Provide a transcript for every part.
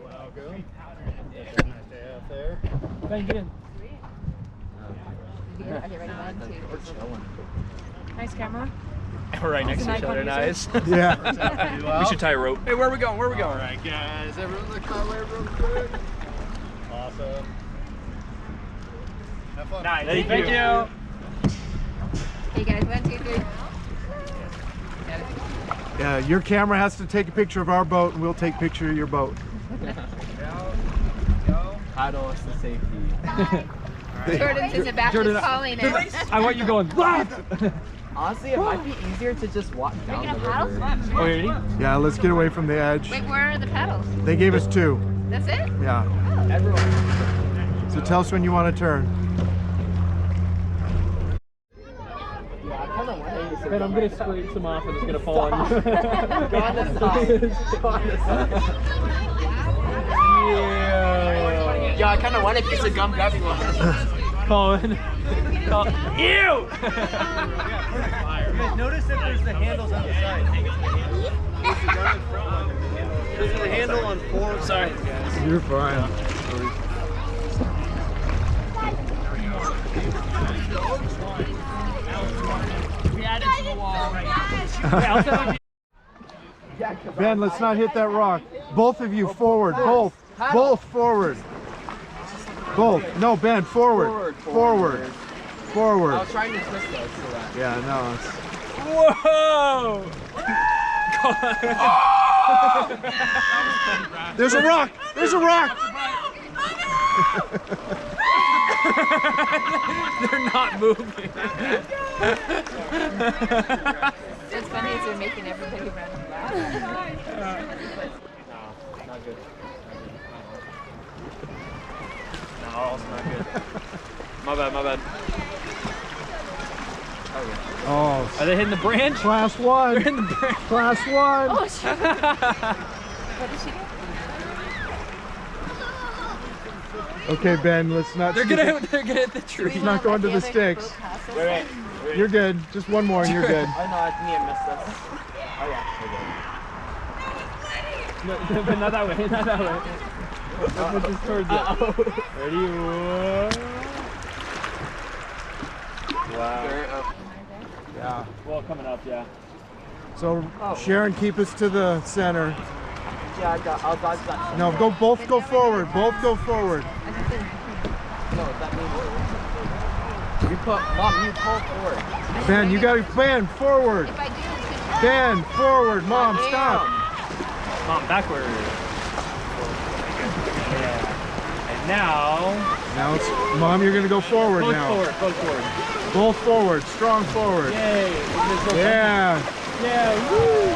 Welcome. Nice day out there. Thank you. Okay, ready? 1, 2. We're chilling. Nice camera. We're right next to each other, nice. Yeah. We should tie a rope. Hey, where are we going? Where are we going? All right, guys. Everyone look my way real quick. Awesome. Have fun. Nice. Thank you. Hey guys, 1, 2, 3. Yeah, your camera has to take a picture of our boat, and we'll take a picture of your boat. Paddle us to safety. Jordan's in the back just calling it. I want you going left. Honestly, it might be easier to just walk down the river. Oh, you ready? Yeah, let's get away from the edge. Wait, where are the paddles? They gave us 2. That's it? Yeah. Everyone. So tell us when you want to turn. Yeah, I kind of want to. Man, I'm gonna scrape some off and it's gonna fall on you. Go on the side. Go on the side. Yeah. Yeah, I kind of want a piece of gum grabbing one. Collin. Ew! You guys notice that there's the handles on the side. There's the handle on 4 sides, guys. You're fine. We added to the wall. Ben, let's not hit that rock. Both of you forward. Both forward. Both. No, Ben, forward. Forward. I was trying to twist those so that. Yeah, no. It's... Whoa! There's a rock! There's a rock! They're not moving. What's funny is they're making everybody run laugh. No, not good. No, it's not good. My bad. Oh, Are they hitting the branch? class 1. They're hitting the branch. Class 1. Oh, shit. What did she get? Okay, Ben, let's not... They're gonna hit the tree. Let's not go into the sticks. Wait. You're good. Just one more and you're good. Oh no, I think I missed this. Oh yeah, we're good. No, not that way, not that way. Let's just towards it. Ready? Whoa. Wow. Yeah. Well, coming up, yeah. So, Sharon, keep us to the center. Yeah, I'll dodge that. No, both go forward. Both go forward. No, that means you pull forward. Ben, you gotta, Ben, forward. If I do, Ben, forward. Mom, stop. Mom, backward. Yeah. And now... Now it's, Mom, you're gonna go forward both now. Both forward. Both forward. Strong forward. Yay. Yeah. Yeah, woo.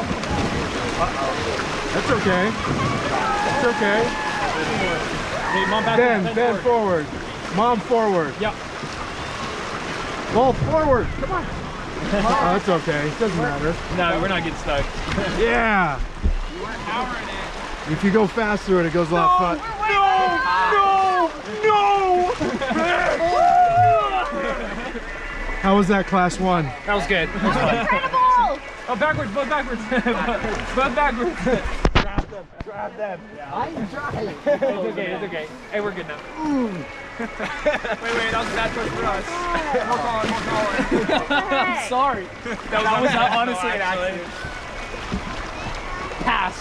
That's okay. That's okay. Hey, Mom, back Ben forward. Mom forward. Yep. Both forward. Come on. Oh, that's okay. It doesn't matter. No, we're not getting stuck. Yeah. If you go fast through it, it goes a lot fun. No! How was that, class 1? That was good. That was fun. Oh, backwards, both backwards. Both backwards. Grab them. I'm trying. It's okay. Hey, we're good now. Wait, that was a bad choice for us. More Collin. I'm sorry. That was honestly an accident. Pass.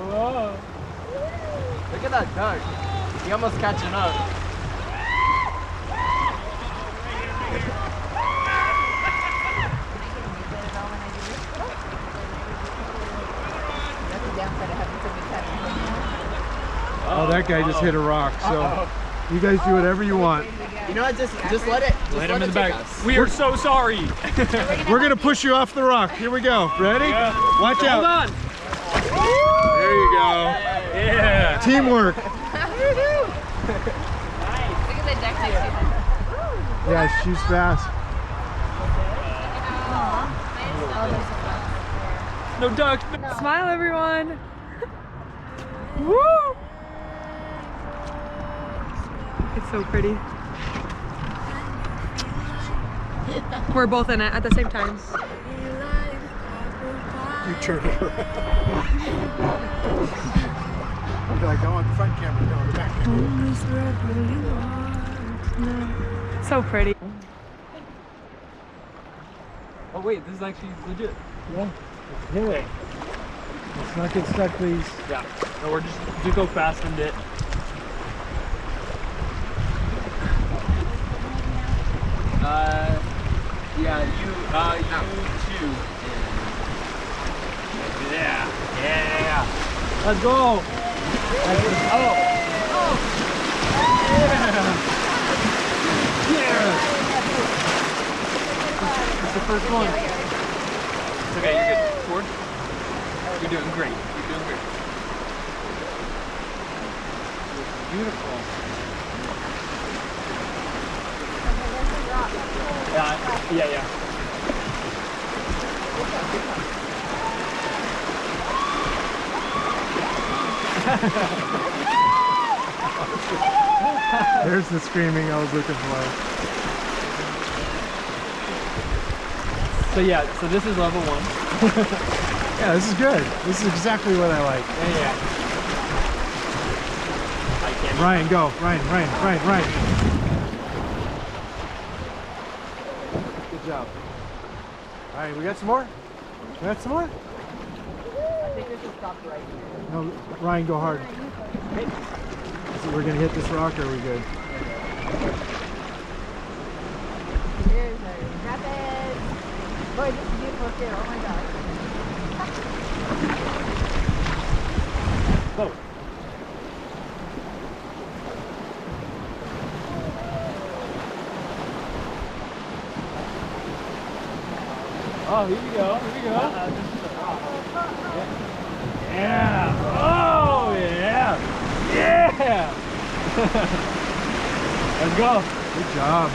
Whoa. Look at that duck. He almost catching up. Oh, that guy just hit a rock. So you guys do whatever you want. You know what? Just let it. Just Let him in the take back. us. We are so sorry. We're gonna push you off the rock. Here we go. Ready? Yeah. Watch out. Hold on. There you go. Yeah. Teamwork. look at the deck next to you. Yeah, she's fast. No duck. Smile, everyone. Woo! It's so pretty. We're both in it at the same time. You turn around. like, I want the front camera, no, the back camera. So pretty. Oh wait, this is actually legit. Yeah. Hit it. Let's not get stuck, please. Yeah. No, we're just go fastened it. Yeah, you too. Yeah. Yeah. Let's go. Oh. Yeah. That's the first one. It's okay, you're good. Forward. You're doing great. You're doing great. Beautiful. Yeah. There's the screaming I was looking for. So yeah, so this is level 1. Yeah, this is good. This is exactly what I like. Yeah. I can't. Ryan, go. Ryan. Good job. All right, we got some more? We got some more? I think we should stop right here. No, Ryan, go hard. So we're gonna hit this rock, or are we good? Here's our rapids. Boy, this is beautiful too. Oh my god. Go. Oh, here we go. Yeah. Oh, yeah. Yeah. Let's go. Good job.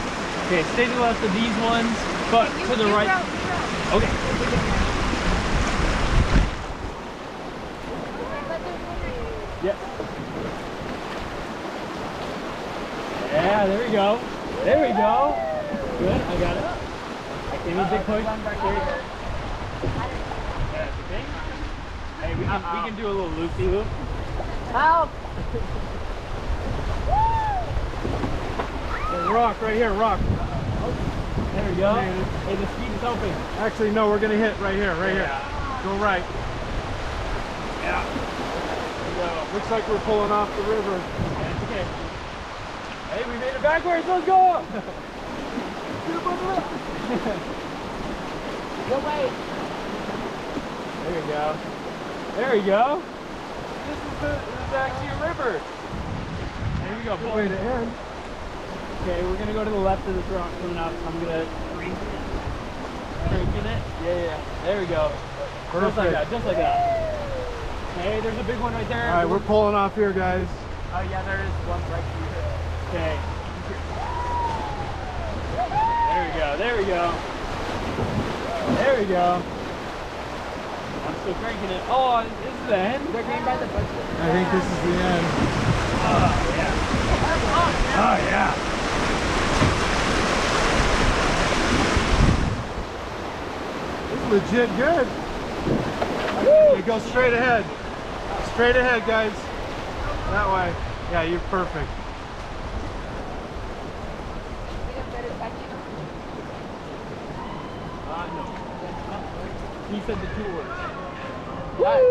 Okay, stay to the left of these ones, but to the right. Okay. Yeah. Yeah, there we go. There we go. Good, I got it. Give me a big push. There you go. Yeah, you think? Hey, we can do a little loop-de-loop. Help! Rock right here, rock. There we go. Hey, the speed is helping. Actually, no, we're gonna hit right here, here. Go right. Yeah. Looks like we're pulling off the river. Yeah, it's okay. Hey, we made it backwards. Let's go. Go wait. There we go. There we go. This is actually a river. There we go. Good way to end. Okay, we're gonna go to the left of this rock coming up. I'm gonna cranking it. Yeah. There we go. Perfect. Just like that. Okay, there's a big one right there. All right, we're pulling off here, guys. Oh yeah, there is one right here. Okay. There we go. I'm still cranking it. Oh, this is the end? They're going by the bus. I think this is the end. Oh, yeah. This is legit good. Okay, go straight ahead. Straight ahead, guys. That way. Yeah, you're perfect. No. He said the 2 words. Yes.